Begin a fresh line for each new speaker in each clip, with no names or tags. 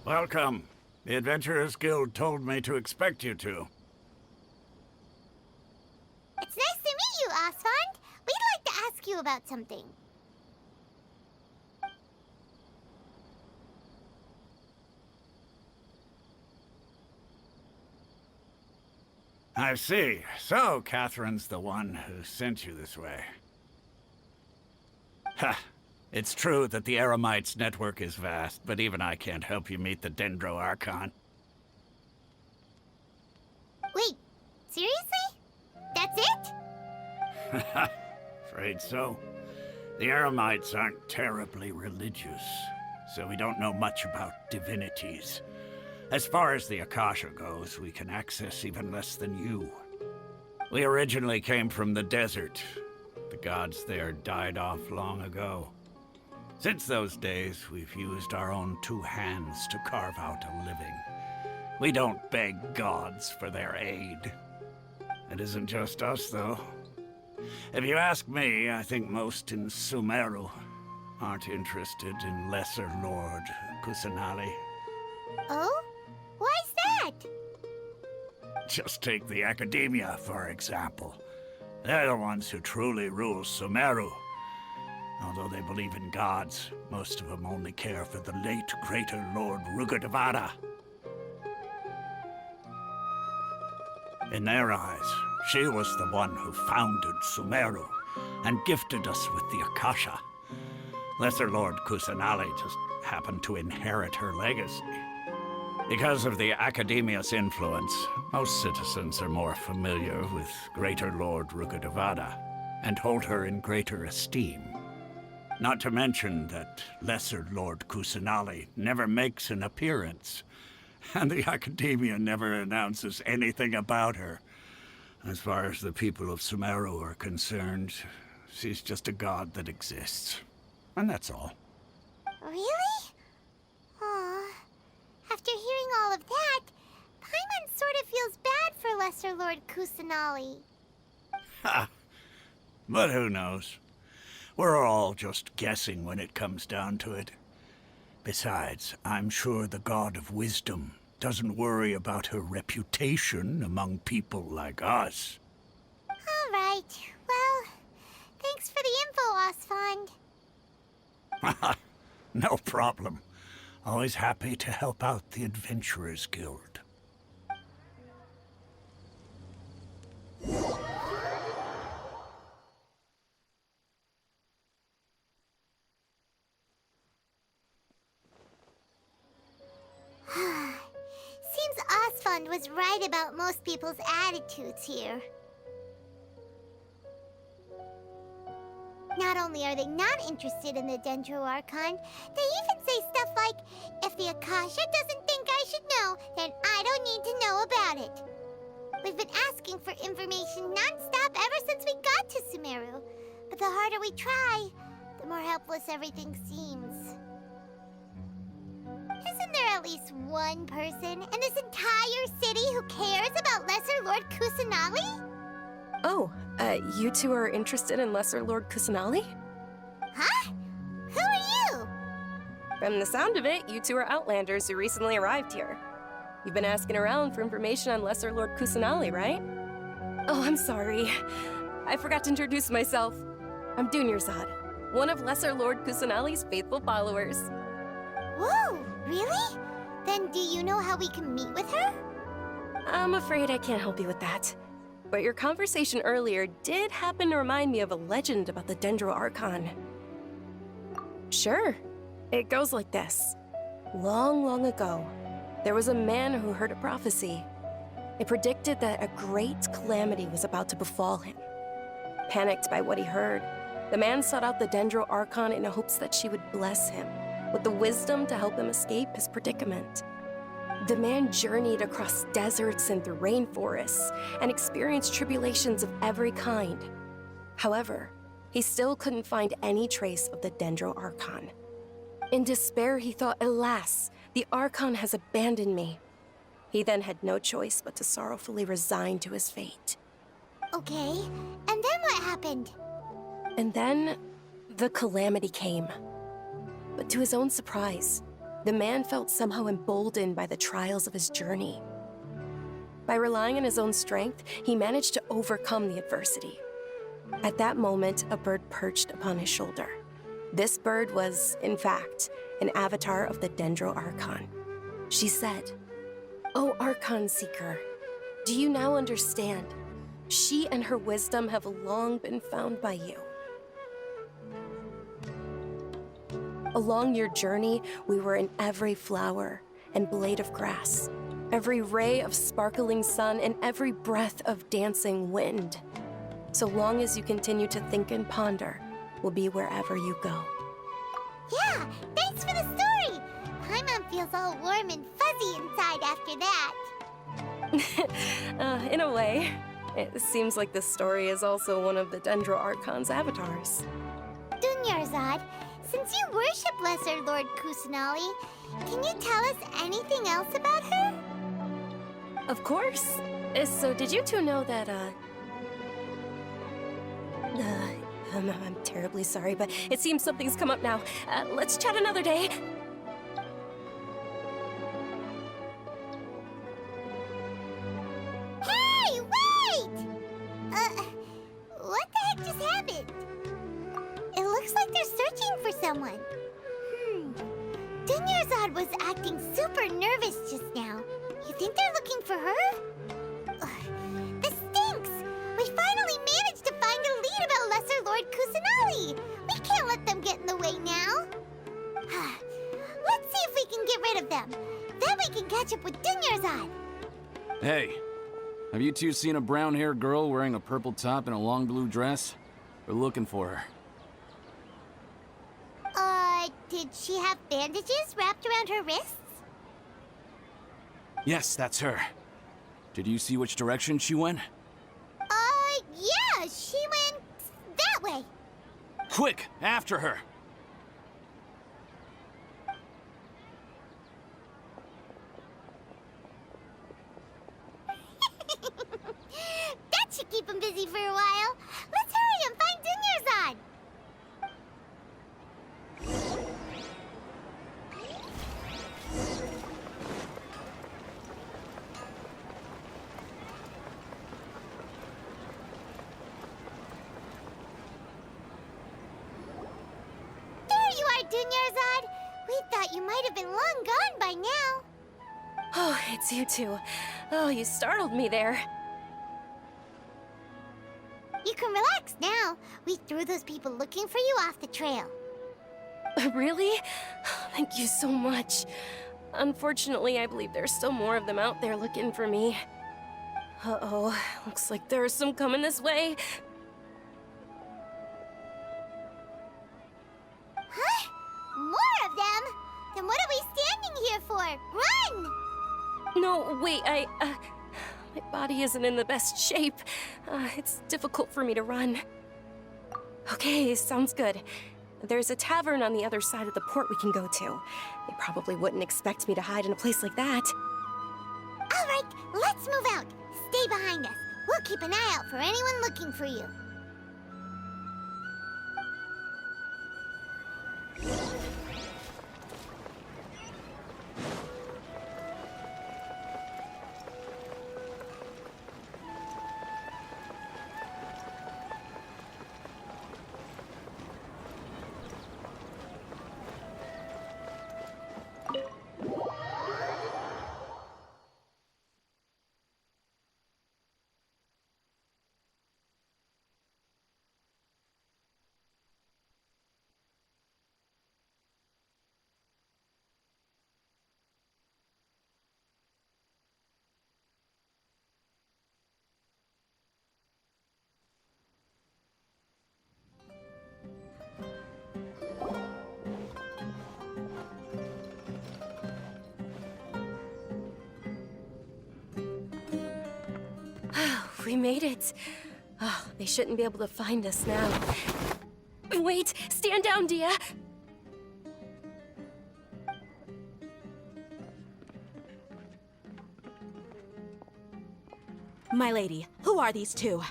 Welcome. The Adventurers Guild told me to expect you to.
It's nice to meet you, Osfond. We'd like to ask you about something.
I see. So, Catherine's the one who sent you this way. Ha! It's true that the Eremites' network is vast, but even I can't help you meet the Dendro Archon.
Wait, seriously? That's it?
Afraid so. The Eremites aren't terribly religious, so we don't know much about divinities. As far as the Akasha goes, we can access even less than you. We originally came from the desert. The gods there died off long ago. Since those days, we've used our own two hands to carve out a living. We don't beg gods for their aid. It isn't just us, though. If you ask me, I think most in Sumeru aren't interested in Lesser Lord Kusanali.
Oh? Why's that?
Just take the Academia, for example. They're the ones who truly rule Sumeru. Although they believe in gods, most of them only care for the late Greater Lord Rukkhadevata. In their eyes, she was the one who founded Sumeru and gifted us with the Akasha. Lesser Lord Kusanali just happened to inherit her legacy. Because of the Academia's influence, most citizens are more familiar with Greater Lord Rukkhadevata and hold her in greater esteem. Not to mention that Lesser Lord Kusanali never makes an appearance, and the Academia never announces anything about her. As far as the people of Sumeru are concerned, she's just a god that exists. And that's all.
Really? Aw. After hearing all of that, Paimon sort of feels bad for Lesser Lord Kusanali.
Ha! But who knows? We're all just guessing when it comes down to it. Besides, I'm sure the God of Wisdom doesn't worry about her reputation among people like us.
All right. Well, thanks for the info, Osfond.
No problem. Always happy to help out the Adventurers Guild.
Seems Osfond was right about most people's attitudes here. Not only are they not interested in the Dendro Archon, they even say stuff like, if the Akasha doesn't think I should know, then I don't need to know about it. We've been asking for information non-stop ever since we got to Sumeru, but the harder we try, the more helpless everything seems. Isn't there at least one person in this entire city who cares about Lesser Lord Kusanali?
Oh, you two are interested in Lesser Lord Kusanali?
Huh? Who are you?
From the sound of it, you two are Outlanders who recently arrived here. You've been asking around for information on Lesser Lord Kusanali, right? Oh, I'm sorry. I forgot to introduce myself. I'm Dunyarzad, one of Lesser Lord Kusanali's faithful followers.
Whoa, really? Then do you know how we can meet with her?
I'm afraid I can't help you with that. But your conversation earlier did happen to remind me of a legend about the Dendro Archon. Sure. It goes like this. Long, long ago, there was a man who heard a prophecy. It predicted that a great calamity was about to befall him. Panicked by what he heard, the man sought out the Dendro Archon in hopes that she would bless him with the wisdom to help him escape his predicament. The man journeyed across deserts and through rainforests and experienced tribulations of every kind. However, he still couldn't find any trace of the Dendro Archon. In despair, he thought, alas, the Archon has abandoned me. He then had no choice but to sorrowfully resign to his fate.
Okay, and then what happened?
And then, the calamity came. But to his own surprise, the man felt somehow emboldened by the trials of his journey. By relying on his own strength, he managed to overcome the adversity. At that moment, a bird perched upon his shoulder. This bird was, in fact, an avatar of the Dendro Archon. She said, "O Archon Seeker, do you now understand? She and her wisdom have long been found by you. Along your journey, we were in every flower and blade of grass, every ray of sparkling sun, and every breath of dancing wind. So long as you continue to think and ponder, we'll be wherever you go."
Yeah, thanks for the story. Paimon feels all warm and fuzzy inside after that.
In a way, it seems like this story is also one of the Dendro Archon's avatars.
Dunyarzad, since you worship Lesser Lord Kusanali, can you tell us anything else about her?
Of course. So did you two know that, I'm terribly sorry, but it seems something's come up now. Let's chat another day.
Hey, wait! What the heck just happened? It looks like they're searching for someone. Dunyarzad was acting super nervous just now. You think they're looking for her? This stinks! We finally managed to find a lead about Lesser Lord Kusanali! We can't let them get in the way now! Let's see if we can get rid of them. Then we can catch up with Dunyarzad!
Hey, have you two seen a brown-haired girl wearing a purple top and a long blue dress? We're looking for her.
Did she have bandages wrapped around her wrists?
Yes, that's her. Did you see which direction she went?
Yeah, she went that way.
Quick, after her!
That should keep him busy for a while. Let's hurry and find Dunyarzad. There you are, Dunyarzad. We thought you might have been long gone by now.
Oh, it's you two. Oh, you startled me there.
You can relax now. We threw those people looking for you off the trail.
Really? Thank you so much. Unfortunately, I believe there's still more of them out there looking for me. Uh-oh, looks like there's some coming this way.
Huh? More of them? Then what are we standing here for? Run!
No, wait, my body isn't in the best shape. It's difficult for me to run. Okay, sounds good. There's a tavern on the other side of the port we can go to. They probably wouldn't expect me to hide in a place like that.
All right, let's move out. Stay behind us. We'll keep an eye out for anyone looking for you.
We made it. Oh, they shouldn't be able to find us now. Wait, stand down, Dia.
My lady, who are these two?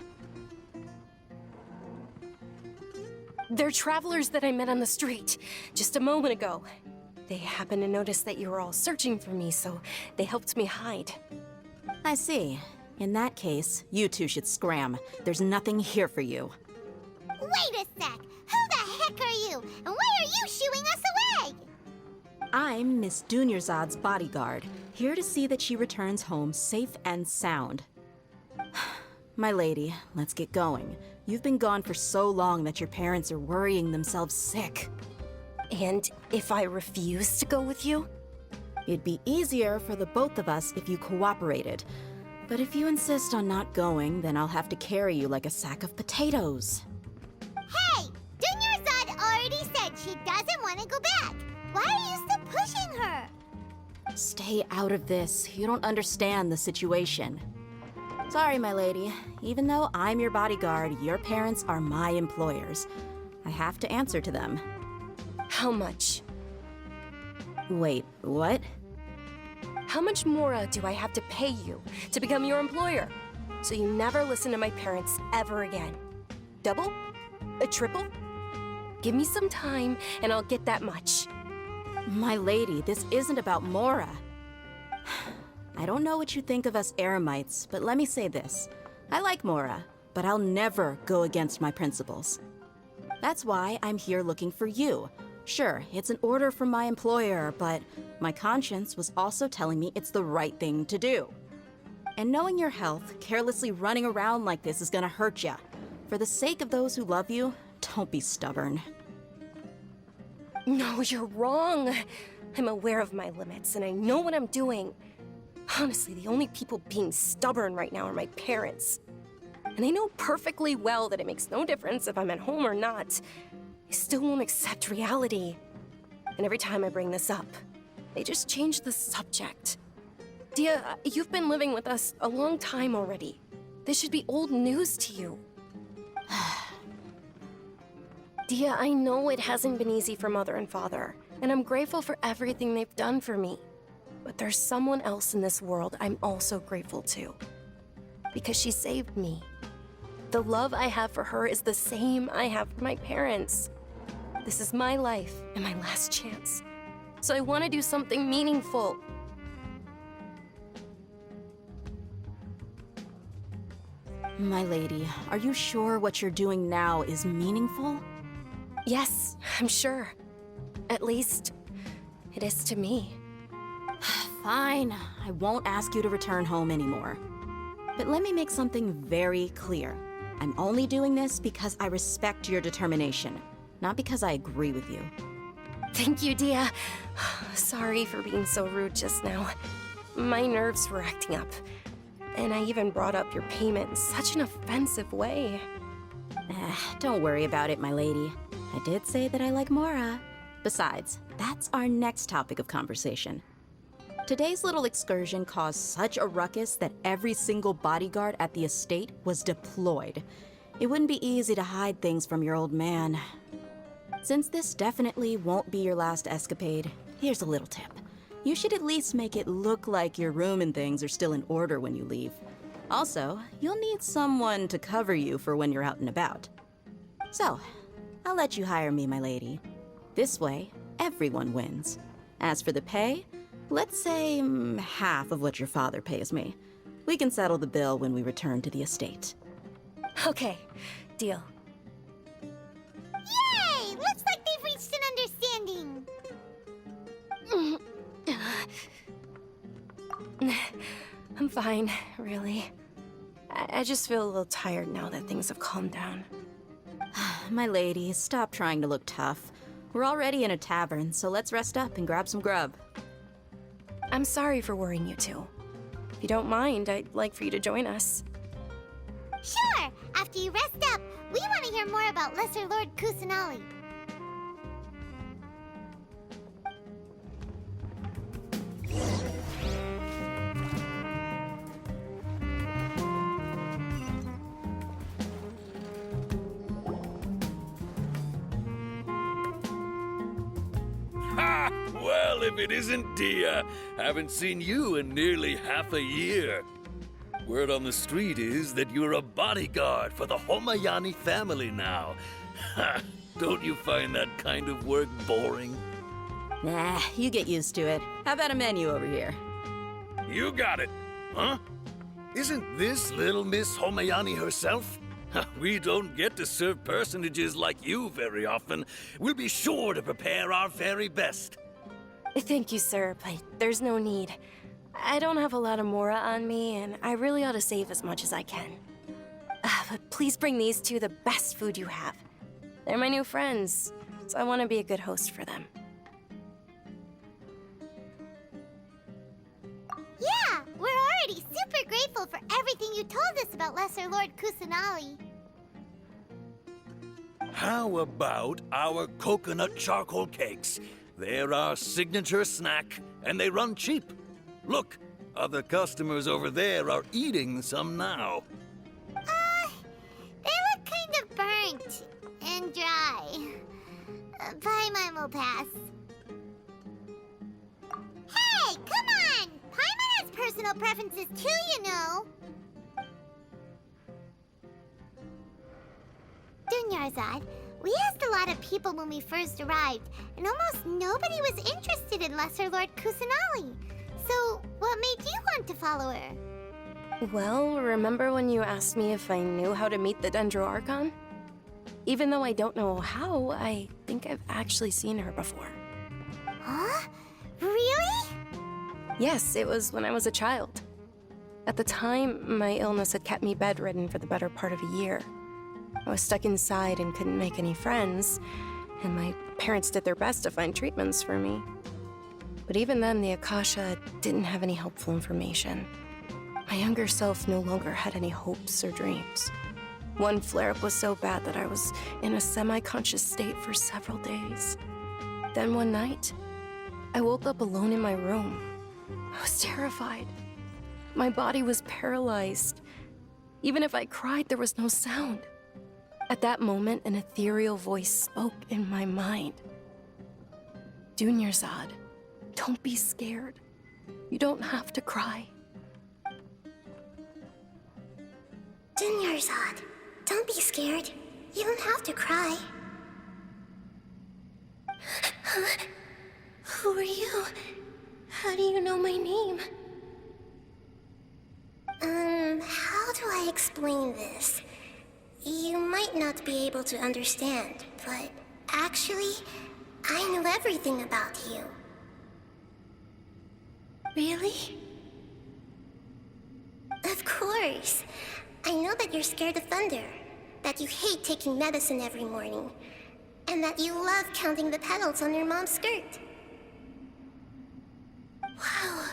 They're travelers that I met on the street just a moment ago. They happened to notice that you were all searching for me, so they helped me hide.
I see. In that case, you two should scram. There's nothing here for you.
Wait a sec! Who the heck are you? And why are you shooing us away?
I'm Miss Dunyarzad's bodyguard, here to see that she returns home safe and sound. My lady, let's get going. You've been gone for so long that your parents are worrying themselves sick.
And if I refuse to go with you?
It'd be easier for the both of us if you cooperated. But if you insist on not going, then I'll have to carry you like a sack of potatoes.
Hey! Dunyarzad already said she doesn't want to go back. Why are you still pushing her?
Stay out of this. You don't understand the situation. Sorry, my lady. Even though I'm your bodyguard, your parents are my employers. I have to answer to them.
How much?
Wait, what?
How much more do I have to pay you to become your employer? So you never listen to my parents ever again. Double? A triple? Give me some time and I'll get that much.
My lady, this isn't about Mora. I don't know what you think of us Eremites, but let me say this. I like Mora, but I'll never go against my principles. That's why I'm here looking for you. Sure, it's an order from my employer, but my conscience was also telling me it's the right thing to do. And knowing your health, carelessly running around like this is gonna hurt ya. For the sake of those who love you, don't be stubborn.
No, you're wrong. I'm aware of my limits and I know what I'm doing. Honestly, the only people being stubborn right now are my parents. And I know perfectly well that it makes no difference if I'm at home or not. They still won't accept reality. And every time I bring this up, they just change the subject. Dia, you've been living with us a long time already. This should be old news to you. Dia, I know it hasn't been easy for Mother and Father, and I'm grateful for everything they've done for me. But there's someone else in this world I'm also grateful to. Because she saved me. The love I have for her is the same I have for my parents. This is my life and my last chance. So I want to do something meaningful.
My lady, are you sure what you're doing now is meaningful?
Yes, I'm sure. At least, it is to me.
Fine, I won't ask you to return home anymore. But let me make something very clear. I'm only doing this because I respect your determination, not because I agree with you.
Thank you, Dia. Sorry for being so rude just now. My nerves were acting up. And I even brought up your payment in such an offensive way.
Don't worry about it, my lady. I did say that I like Mora. Besides, that's our next topic of conversation. Today's little excursion caused such a ruckus that every single bodyguard at the estate was deployed. It wouldn't be easy to hide things from your old man. Since this definitely won't be your last escapade, here's a little tip. You should at least make it look like your room and things are still in order when you leave. Also, you'll need someone to cover you for when you're out and about. So, I'll let you hire me, my lady. This way, everyone wins. As for the pay, let's say half of what your father pays me. We can settle the bill when we return to the estate.
Okay, deal.
Yay! Looks like they've reached an understanding.
I'm fine, really. I just feel a little tired now that things have calmed down.
My lady, stop trying to look tough. We're already in a tavern, so let's rest up and grab some grub.
I'm sorry for worrying you two. If you don't mind, I'd like for you to join us.
Sure! After you rest up, we want to hear more about Lesser Lord Kusanali.
Ha! Well, if it isn't Dia, haven't seen you in nearly half a year. Word on the street is that you're a bodyguard for the Homayani family now. Ha! Don't you find that kind of work boring?
Nah, you get used to it. How about a menu over here?
You got it. Huh? Isn't this little Miss Homayani herself? We don't get to serve personages like you very often. We'll be sure to prepare our very best.
Thank you, sir, but there's no need. I don't have a lot of Mora on me, and I really ought to save as much as I can. But please bring these two the best food you have. They're my new friends, so I want to be a good host for them.
Yeah, we're already super grateful for everything you told us about Lesser Lord Kusanali.
How about our coconut charcoal cakes? They're our signature snack, and they run cheap. Look, other customers over there are eating some now.
They look kind of burnt and dry. Paimon will pass. Hey, come on! Paimon has personal preferences too, you know. Dunyarzad, we asked a lot of people when we first arrived, and almost nobody was interested in Lesser Lord Kusanali. So, what made you want to follow her?
Well, remember when you asked me if I knew how to meet the Dendro Archon? Even though I don't know how, I think I've actually seen her before.
Huh? Really?
Yes, it was when I was a child. At the time, my illness had kept me bedridden for the better part of a year. I was stuck inside and couldn't make any friends, and my parents did their best to find treatments for me. But even then, the Akasha didn't have any helpful information. My younger self no longer had any hopes or dreams. One flare-up was so bad that I was in a semi-conscious state for several days. Then one night, I woke up alone in my room. I was terrified. My body was paralyzed. Even if I cried, there was no sound. At that moment, an ethereal voice spoke in my mind. Dunyarzad, don't be scared. You don't have to cry.
Dunyarzad, don't be scared. You don't have to cry.
Who are you? How do you know my name?
How do I explain this? You might not be able to understand, but actually, I know everything about you.
Really?
Of course. I know that you're scared of thunder, that you hate taking medicine every morning, and that you love counting the petals on your mom's skirt.
Wow,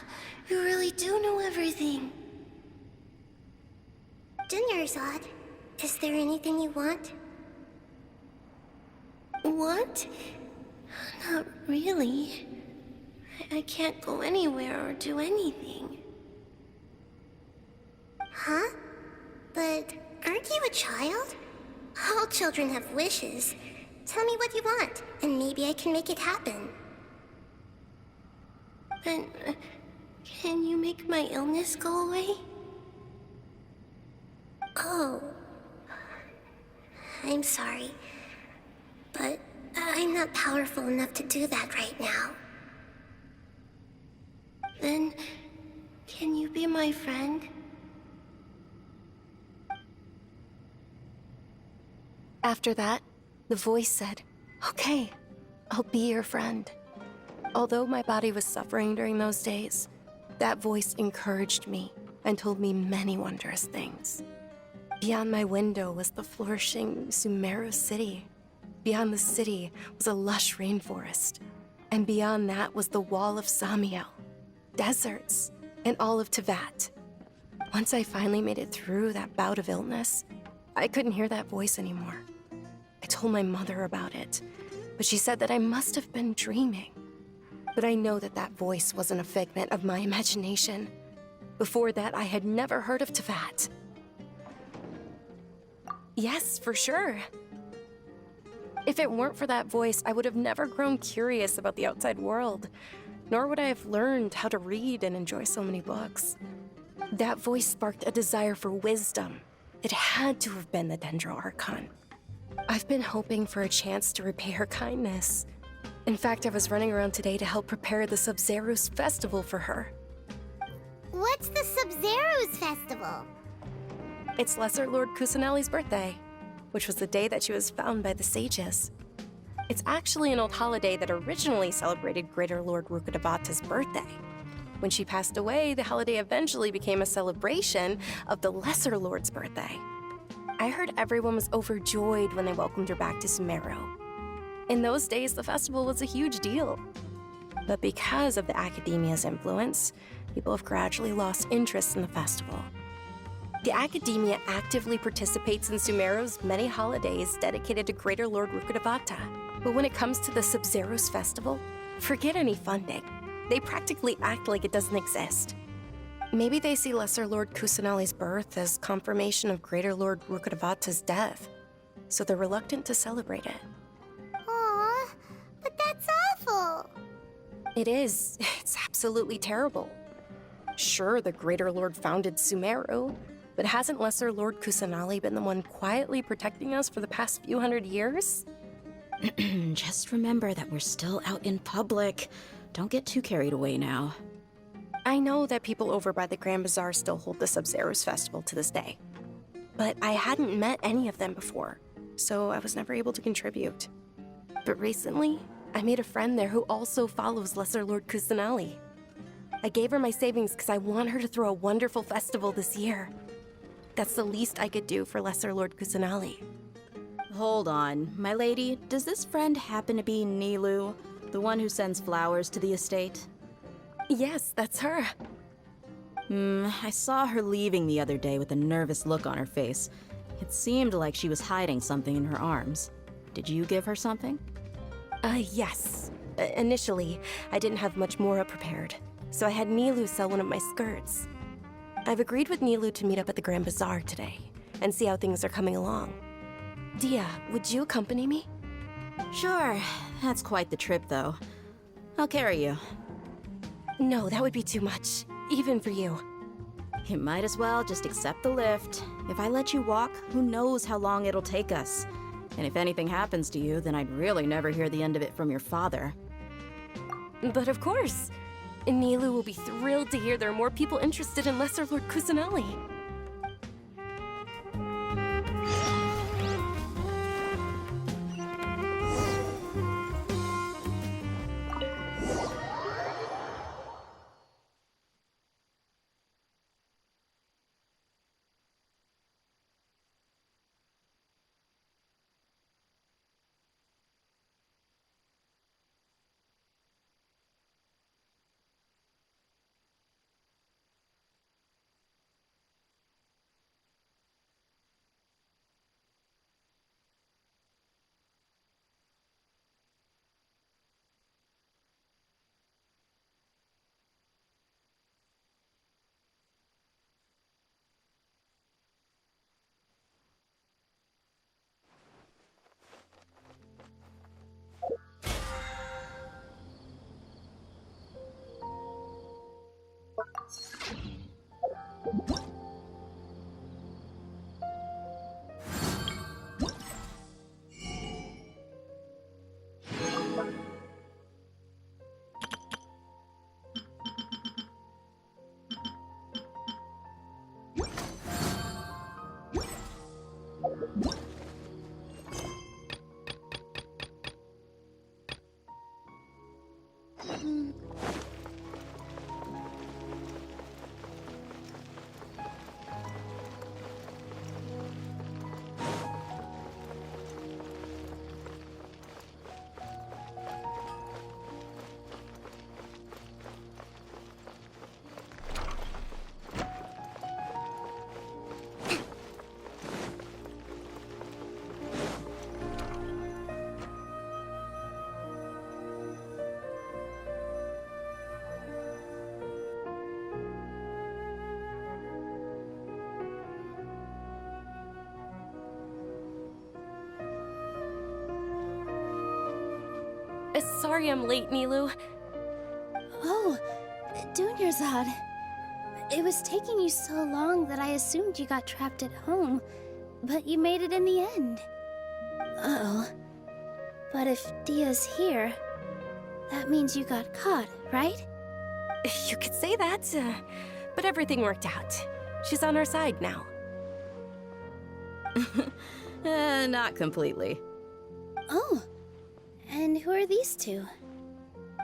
you really do know everything.
Dunyarzad, is there anything you want?
What? Not really. I can't go anywhere or do anything.
Huh? But aren't you a child? All children have wishes. Tell me what you want, and maybe I can make it happen.
But can you make my illness go away?
Oh. I'm sorry. But I'm not powerful enough to do that right now.
Then, can you be my friend? After that, the voice said, "Okay, I'll be your friend." Although my body was suffering during those days, that voice encouraged me and told me many wondrous things. Beyond my window was the flourishing Sumeru city. Beyond the city was a lush rainforest. And beyond that was the wall of Samiel, deserts, and all of Tevat. Once I finally made it through that bout of illness, I couldn't hear that voice anymore. I told my mother about it, but she said that I must have been dreaming. But I know that that voice wasn't a figment of my imagination. Before that, I had never heard of Tevat. Yes, for sure. If it weren't for that voice, I would have never grown curious about the outside world, nor would I have learned how to read and enjoy so many books. That voice sparked a desire for wisdom. It had to have been the Dendro Archon. I've been hoping for a chance to repay her kindness, In fact, I was running around today to help prepare the Sub-Zerus festival for her.
What's the Sub-Zerus festival?
It's Lesser Lord Kusanali's birthday, which was the day that she was found by the sages. It's actually an old holiday that originally celebrated Greater Lord Rukkhadevata's birthday. When she passed away, the holiday eventually became a celebration of the Lesser Lord's birthday. I heard everyone was overjoyed when they welcomed her back to Sumeru. In those days, the festival was a huge deal. But because of the Academia's influence, people have gradually lost interest in the festival. The Academia actively participates in Sumeru's many holidays dedicated to Greater Lord Rukkhadevata. But when it comes to the Sub-Zerus festival, forget any funding. They practically act like it doesn't exist. Maybe they see Lesser Lord Kusanali's birth as confirmation of Greater Lord Rukkhadevata's death, so they're reluctant to celebrate it.
Aw, but that's awful.
It is. It's absolutely terrible. Sure, the Greater Lord founded Sumeru, but hasn't Lesser Lord Kusanali been the one quietly protecting us for the past few hundred years?
Just remember that we're still out in public. Don't get too carried away now.
I know that people over by the Grand Bazaar still hold the Sub-Zerus festival to this day, but I hadn't met any of them before, so I was never able to contribute. But recently, I made a friend there who also follows Lesser Lord Kusanali. I gave her my savings because I want her to throw a wonderful festival this year. That's the least I could do for Lesser Lord Kusanali.
Hold on, my lady. Does this friend happen to be Nilou, the one who sends flowers to the estate?
Yes, that's her.
I saw her leaving the other day with a nervous look on her face. It seemed like she was hiding something in her arms. Did you give her something?
Yes. Initially, I didn't have much Mora prepared, so I had Nilou sell one of my skirts. I've agreed with Nilou to meet up at the Grand Bazaar today and see how things are coming along. Dia, would you accompany me?
Sure. That's quite the trip, though. I'll carry you.
No, that would be too much, even for you.
You might as well just accept the lift. If I let you walk, who knows how long it'll take us. And if anything happens to you, then I'd really never hear the end of it from your father.
But of course. Nilou will be thrilled to hear there are more people interested in Lesser Lord Kusanali. Sorry I'm late, Nilou.
Oh, Dunyarzad. It was taking you so long that I assumed you got trapped at home, but you made it in the end. Uh-oh. But if Dia's here, That means you got caught, right?
You could say that, but everything worked out. She's on our side now.
Not completely.
Oh, and who are these two?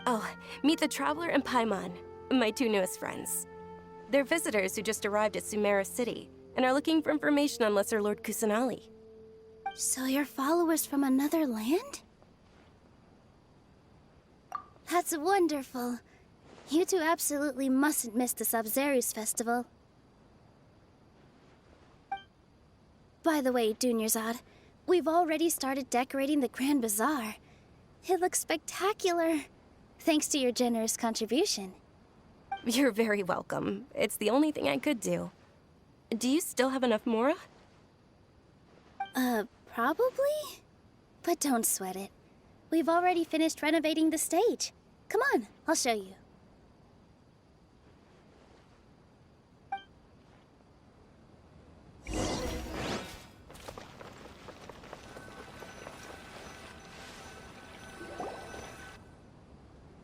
Oh, meet the Traveler and Paimon, my two newest friends. They're visitors who just arrived at Sumeru City and are looking for information on Lesser Lord Kusanali.
So you're followers from another land? That's wonderful. You two absolutely mustn't miss the Sabzeruz festival. By the way, Dunyarzad, we've already started decorating the Grand Bazaar. It looks spectacular, thanks to your generous contribution.
You're very welcome. It's the only thing I could do. Do you still have enough Mora?
Probably? But don't sweat it. We've already finished renovating the stage. Come on, I'll show you.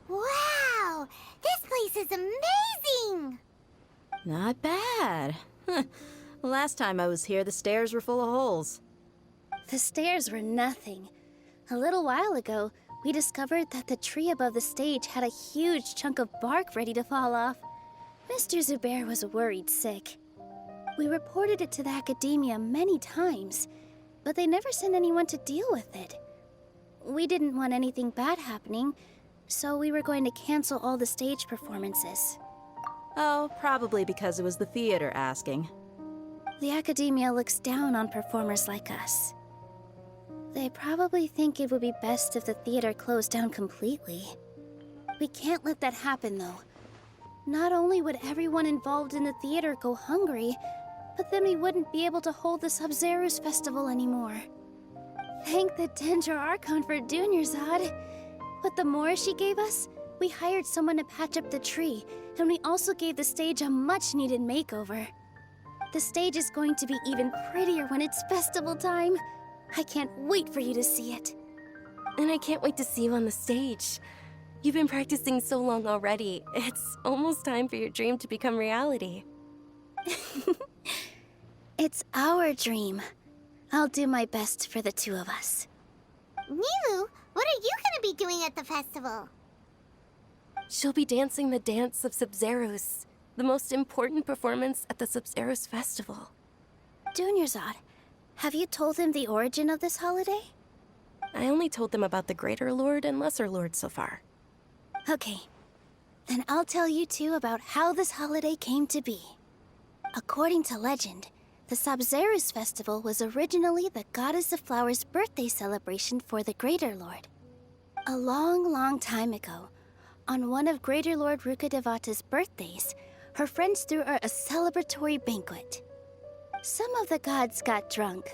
Wow! This place is amazing!
Not bad. Last time I was here, the stairs were full of holes.
The stairs were nothing. A little while ago, we discovered that the tree above the stage had a huge chunk of bark ready to fall off. Mr. Zubair was worried sick. We reported it to the academia many times, but they never sent anyone to deal with it. We didn't want anything bad happening, so we were going to cancel all the stage performances.
Oh, probably because it was the theater asking.
The academia looks down on performers like us. They probably think it would be best if the theater closed down completely. We can't let that happen, though. Not only would everyone involved in the theater go hungry, but then we wouldn't be able to hold the Sabzeruz festival anymore. Thank the Dendro Archon for Dunyarzad. With the Mora she gave us, we hired someone to patch up the tree, and we also gave the stage a much-needed makeover. The stage is going to be even prettier when it's festival time. I can't wait for you to see it.
And I can't wait to see you on the stage. You've been practicing so long already. It's almost time for your dream to become reality.
It's our dream. I'll do my best for the two of us.
Nilou, what are you gonna be doing at the festival?
She'll be dancing the dance of Sabzeruz, the most important performance at the Sabzeruz festival.
Dunyarzad, have you told them the origin of this holiday?
I only told them about the Greater Lord and Lesser Lord so far.
Okay. Then I'll tell you two about how this holiday came to be. According to legend, the Sabzeruz festival was originally the Goddess of Flowers' birthday celebration for the Greater Lord. A long, long time ago, on one of Greater Lord Rukkhadevata's birthdays, her friends threw her a celebratory banquet. Some of the gods got drunk.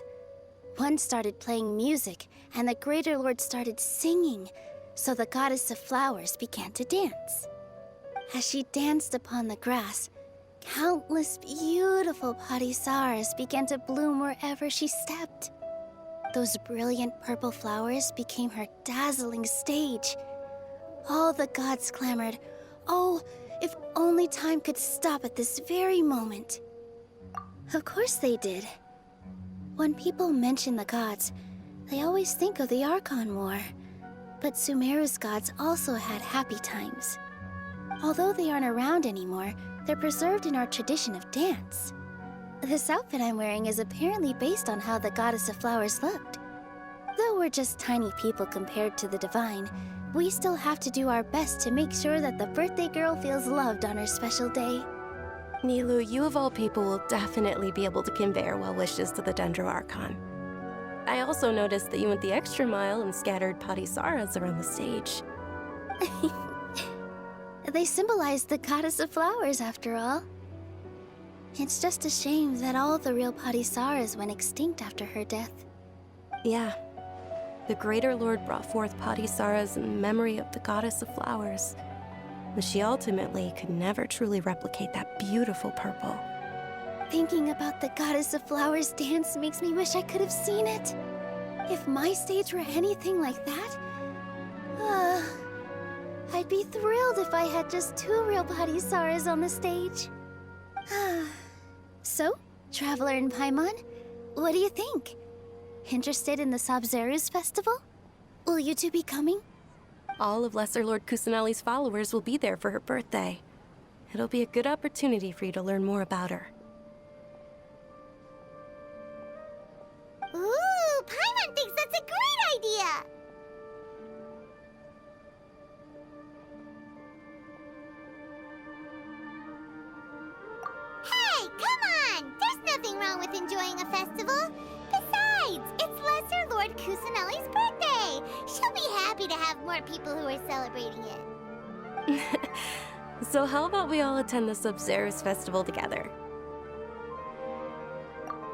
One started playing music, and the Greater Lord started singing, so the Goddess of Flowers began to dance. As she danced upon the grass, countless beautiful parisaras began to bloom wherever she stepped. Those brilliant purple flowers became her dazzling stage. All the gods clamored, "Oh, if only time could stop at this very moment." Of course they did. When people mention the gods, they always think of the Archon War. But Sumeru's gods also had happy times. Although they aren't around anymore, they're preserved in our tradition of dance. This outfit I'm wearing is apparently based on how the Goddess of Flowers looked. Though we're just tiny people compared to the Divine, we still have to do our best to make sure that the birthday girl feels loved on her special day.
Nilou, you of all people will definitely be able to convey our well wishes to the Dendro Archon. I also noticed that you went the extra mile and scattered parisaras around the stage.
They symbolize the Goddess of Flowers, after all. It's just a shame that all the real parisaras went extinct after her death.
Yeah. The Greater Lord brought forth parisaras in memory of the Goddess of Flowers, but she ultimately could never truly replicate that beautiful purple.
Thinking about the Goddess of Flowers dance makes me wish I could have seen it. If my stage were anything like that, I'd be thrilled if I had just 2 real body Saras on the stage. So, Traveler and Paimon, what do you think? Interested in the Sabzeruz festival? Will you two be coming?
All of Lesser Lord Kusanali's followers will be there for her birthday. It'll be a good opportunity for you to learn more about her.
Ooh, Paimon thinks that's a great idea! Hey, come on! There's nothing wrong with enjoying a festival. Besides, it's Lesser Lord Kusanali's birthday. She'll be happy to have more people who are celebrating it.
So how about we all attend the Sabzeruz festival together?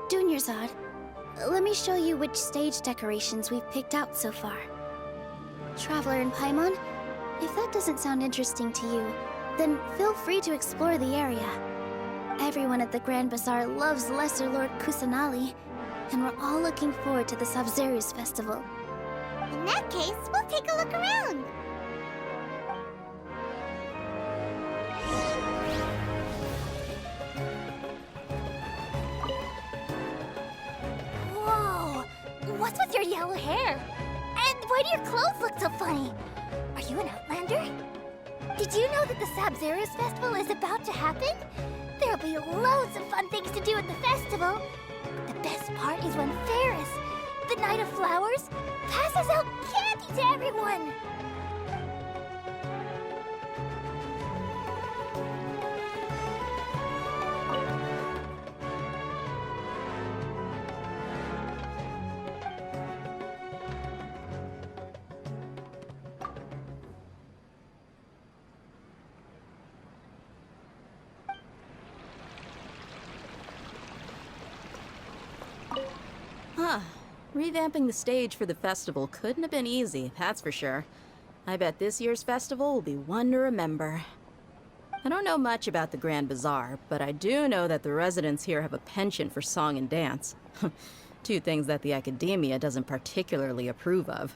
Dunyarzad, let me show you which stage decorations we've picked out so far. Traveler and Paimon, if that doesn't sound interesting to you, then feel free to explore the area. Everyone at the Grand Bazaar loves Lesser Lord Kusanali, and we're all looking forward to the Sabzeruz festival.
In that case, we'll take a look around.
Whoa! What's with your yellow hair? And why do your clothes look so funny? Are you an Outlander? Did you know that the Sabzeruz festival is about to happen? There'll be loads of fun things to do at the festival. The best part is when Ferris, the Knight of Flowers, passes out candy to everyone.
Huh. Revamping the stage for the festival couldn't have been easy, that's for sure. I bet this year's festival will be one to remember. I don't know much about the Grand Bazaar, but I do know that the residents here have a penchant for song and dance. 2 things that the Academia doesn't particularly approve of.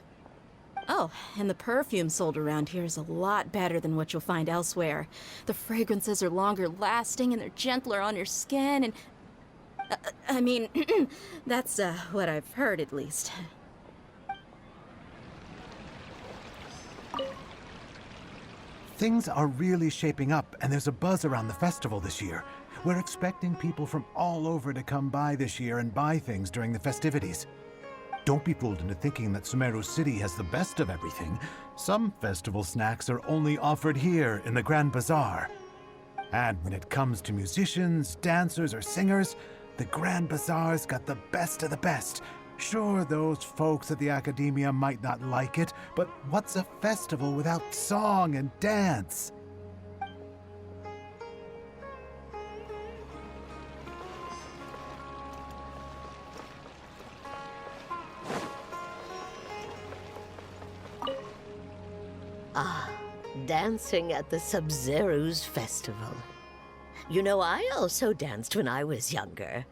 Oh, and the perfume sold around here is a lot better than what you'll find elsewhere. The fragrances are longer lasting and they're gentler on your skin and... I mean, that's what I've heard at least.
Things are really shaping up, and there's a buzz around the festival this year. We're expecting people from all over to come by this year and buy things during the festivities. Don't be fooled into thinking that Sumeru City has the best of everything. Some festival snacks are only offered here in the Grand Bazaar. And when it comes to musicians, dancers, or singers, the Grand Bazaar's got the best of the best. Sure, those folks at the Academia might not like it, but what's a festival without song and dance?
Dancing at the Sabzeruz festival. You know, I also danced when I was younger.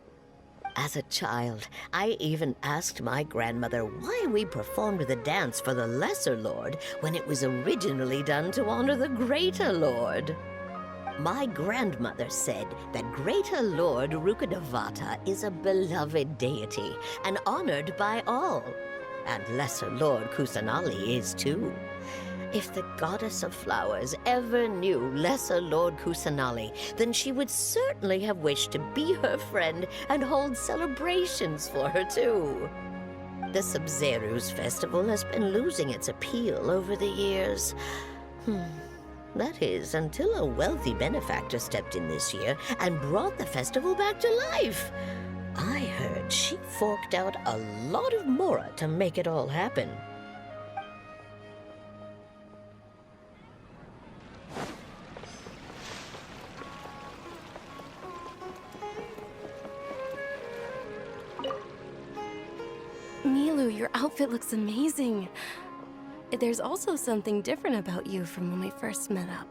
As a child, I even asked my grandmother why we performed the dance for the Lesser Lord when it was originally done to honor the Greater Lord. My grandmother said that Greater Lord Rukkhadevata is a beloved deity and honored by all. And Lesser Lord Kusanali is too. If the Goddess of Flowers ever knew Lesser Lord Kusanali, then she would certainly have wished to be her friend and hold celebrations for her too. The Sabzeruz festival has been losing its appeal over the years. That is, until a wealthy benefactor stepped in this year and brought the festival back to life. I heard she forked out a lot of mora to make it all happen.
Nilou, your outfit looks amazing. There's also something different about you from when we first met up.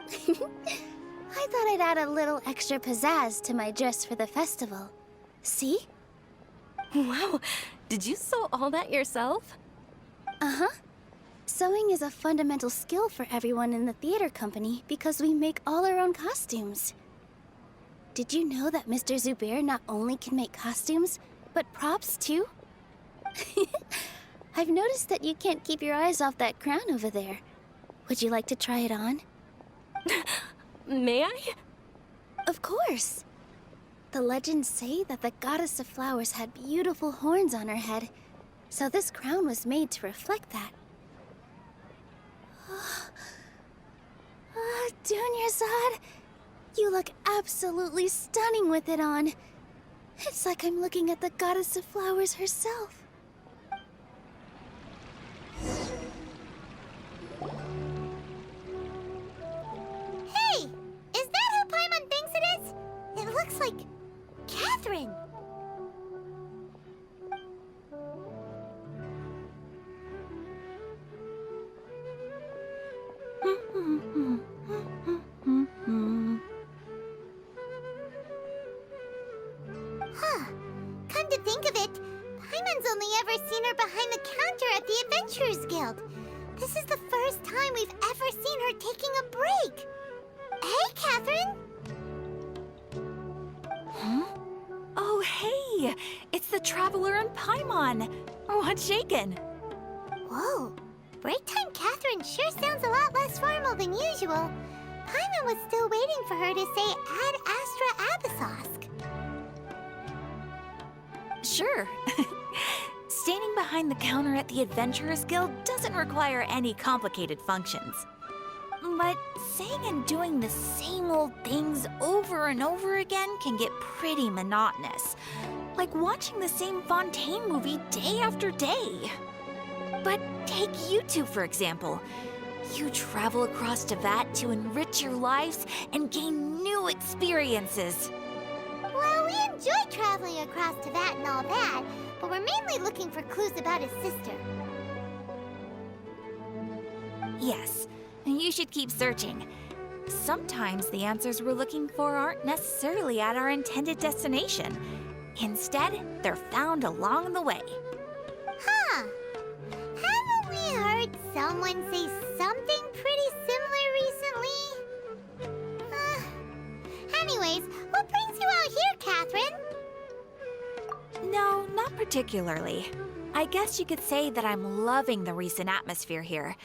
I thought I'd add a little extra pizzazz to my dress for the festival. See?
Wow, did you sew all that yourself?
Uh-huh. Sewing is a fundamental skill for everyone in the theater company because we make all our own costumes. Did you know that Mr. Zubair not only can make costumes, but props too? I've noticed that you can't keep your eyes off that crown over there. Would you like to try it on?
May I?
Of course. The legends say that the goddess of flowers had beautiful horns on her head, so this crown was made to reflect that. Dunyarzad, you look absolutely stunning with it on. It's like I'm looking at the goddess of flowers herself.
Hey! Is that who Paimon thinks it is? It looks like Catherine. Huh. Come to think of it, Paimon's only ever seen her behind the counter at the Adventurers Guild. This is the first time we've ever seen her taking a break. Hey, Catherine!
Oh, hey! It's the Traveler and Paimon! What's shaken?
Whoa, break time Catherine sure sounds a lot less formal than usual. Paimon was still waiting for her to say Ad Astra Abyssosque.
Sure. Standing behind the counter at the Adventurers Guild doesn't require any complicated functions. But saying and doing the same old things over and over again can get pretty monotonous. Like watching the same Fontaine movie day after day. But take you two, for example. You travel across Teyvat to enrich your lives and gain new experiences.
Well, we enjoy traveling across Teyvat and all that, but we're mainly looking for clues about his sister.
Yes, you should keep searching. Sometimes the answers we're looking for aren't necessarily at our intended destination. Instead, they're found along the way.
Huh. Haven't we heard someone say something pretty similar recently? Anyways, what brings you out here, Catherine?
No, not particularly. I guess you could say that I'm loving the recent atmosphere here.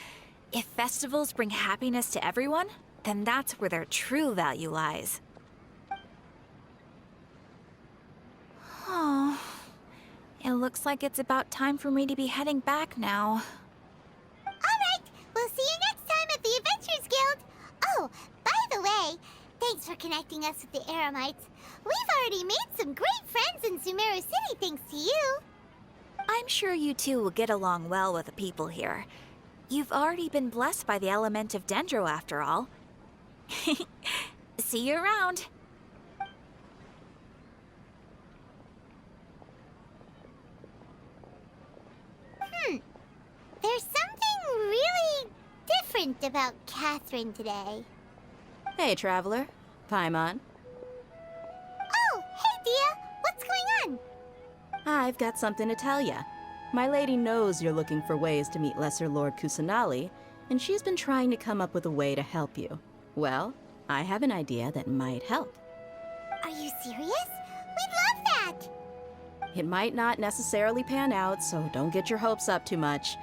If festivals bring happiness to everyone, then that's where their true value lies. Oh, it looks like it's about time for me to be heading back now.
Alright, we'll see you next time at the Adventurers Guild. Oh, by the way, thanks for connecting us with the Eremites. We've already made some great friends in Sumeru City thanks to you.
I'm sure you two will get along well with the people here. You've already been blessed by the element of Dendro, after all. See you around.
There's something really different about Catherine today.
Hey, Traveler. Paimon.
Oh, hey, Dia. What's going on?
I've got something to tell ya. My lady knows you're looking for ways to meet Lesser Lord Kusanali, and she's been trying to come up with a way to help you. Well, I have an idea that might help.
Are you serious? We'd love that.
It might not necessarily pan out, so don't get your hopes up too much.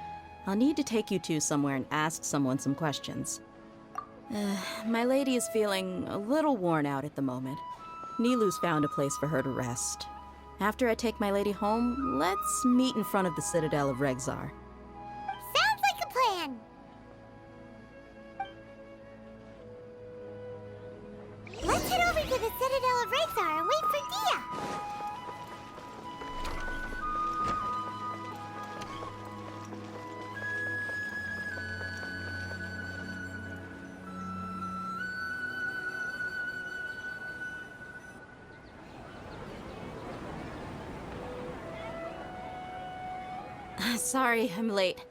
I'll need to take you two somewhere and ask someone some questions. My lady is feeling a little worn out at the moment. Nilu's found a place for her to rest. After I take my lady home, let's meet in front of the Citadel of Regzar.
Sounds like a plan. Let's head over to the Citadel of Regzar and wait for Dia.
Sorry, I'm late.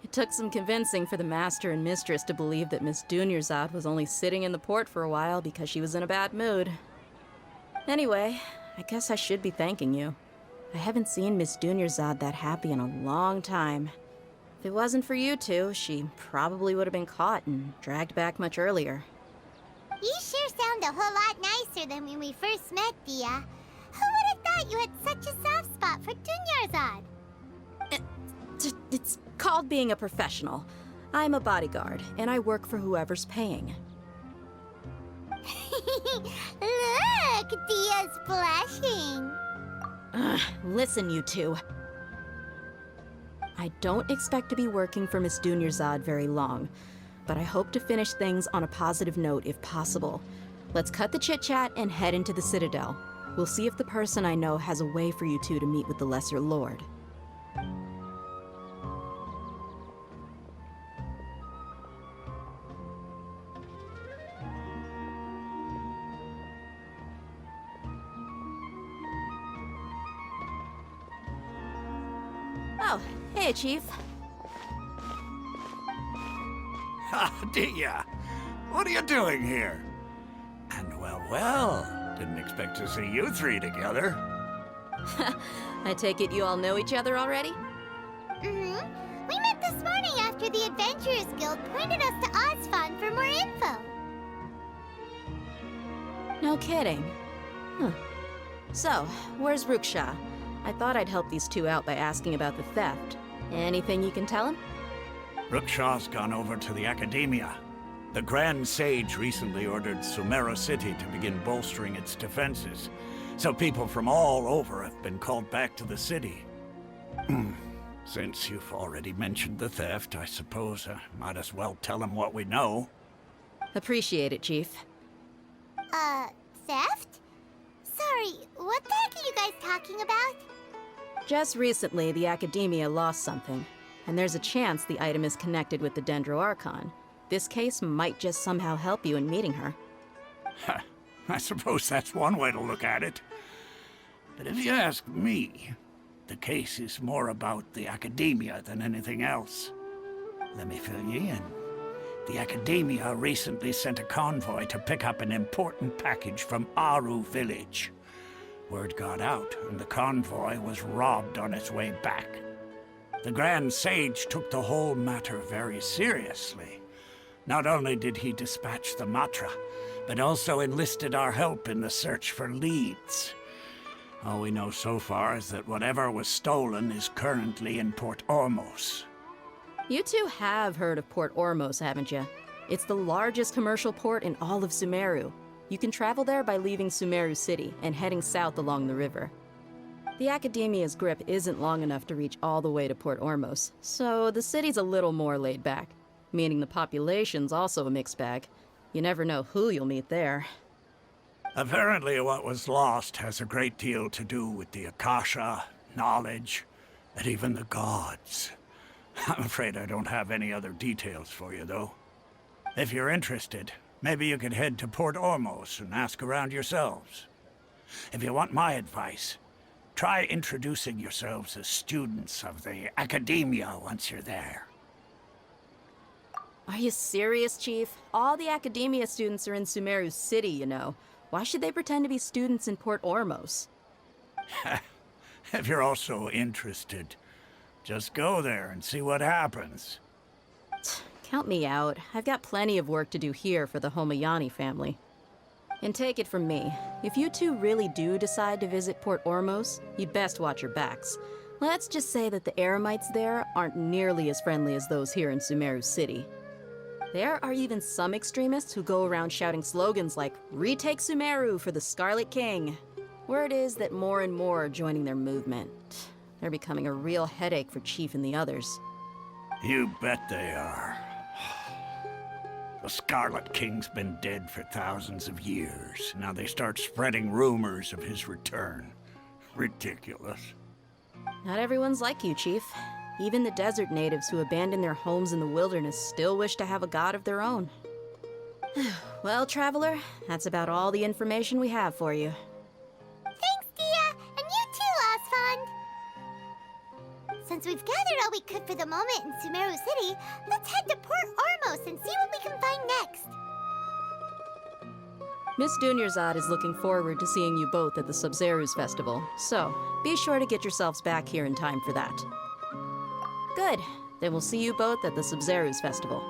It took some convincing for the Master and Mistress to believe that Miss Dunyarzad was only sitting in the port for a while because she was in a bad mood. Anyway, I guess I should be thanking you. I haven't seen Miss Dunyarzad that happy in a long time. If it wasn't for you two, she probably would have been caught and dragged back much earlier.
You sure sound a whole lot nicer than when we first met, Dia. Who would have thought you had such a soft spot for Dunyarzad?
It's called being a professional. I'm a bodyguard, and I work for whoever's paying.
Look, Dia's blushing.
Listen, you two. I don't expect to be working for Miss Dunyarzad very long, but I hope to finish things on a positive note if possible. Let's cut the chit-chat and head into the Citadel. We'll see if the person I know has a way for you two to meet with the Lesser Lord. Oh, hey, Chief.
Ha, Dia! What are you doing here? And well, didn't expect to see you three together.
I take it you all know each other already?
Mm-hmm. We met this morning after the Adventurers Guild pointed us to Ozfon for more info.
No kidding. Huh. So, where's Ruksha? I thought I'd help these two out by asking about the theft. Anything you can tell him?
Rukshaw's gone over to the Academia. The Grand Sage recently ordered Sumeru City to begin bolstering its defenses, so people from all over have been called back to the city. Since you've already mentioned the theft, I suppose I might as well tell them what we know.
Appreciate it, Chief.
Theft? Sorry, what the heck are you guys talking about?
Just recently, the Academia lost something, and there's a chance the item is connected with the Dendro Archon. This case might just somehow help you in meeting her.
I suppose that's one way to look at it. But if you ask me, the case is more about the Academia than anything else. Let me fill you in. The Academia recently sent a convoy to pick up an important package from Aru village. Word got out, and the convoy was robbed on its way back. The Grand Sage took the whole matter very seriously. Not only did he dispatch the Matra, but also enlisted our help in the search for leads. All we know so far is that whatever was stolen is currently in Port Ormos.
You two have heard of Port Ormos, haven't you? It's the largest commercial port in all of Sumeru. You can travel there by leaving Sumeru City and heading south along the river. The Academia's grip isn't long enough to reach all the way to Port Ormos, so the city's a little more laid back, meaning the population's also a mixed bag. You never know who you'll meet there.
Apparently what was lost has a great deal to do with the Akasha, knowledge, and even the gods. I'm afraid I don't have any other details for you, though. If you're interested, maybe you could head to Port Ormos and ask around yourselves. If you want my advice, try introducing yourselves as students of the Academia once you're there.
Are you serious, Chief? All the Academia students are in Sumeru City, you know. Why should they pretend to be students in Port Ormos?
If you're also interested, just go there and see what happens.
Count me out. I've got plenty of work to do here for the Homayani family. And take it from me, if you two really do decide to visit Port Ormos, you'd best watch your backs. Let's just say that the Eremites there aren't nearly as friendly as those here in Sumeru City. There are even some extremists who go around shouting slogans like, "Retake Sumeru for the Scarlet King." Word is that more and more are joining their movement. They're becoming a real headache for Chief and the others.
You bet they are. The Scarlet King's been dead for thousands of years. Now they start spreading rumors of his return. Ridiculous.
Not everyone's like you, Chief. Even the desert natives who abandoned their homes in the wilderness still wish to have a god of their own. Well, Traveler, that's about all the information we have for you.
Thanks, Dia! And you too, Ozfon! Since we've gathered all we could for the moment in Sumeru City, let's head to Port Ormos and see what we can find next.
Miss Dunyarzad is looking forward to seeing you both at the Sabzeruz Festival, so be sure to get yourselves back here in time for that. Good. They will see you both at the Sabzeruz Festival.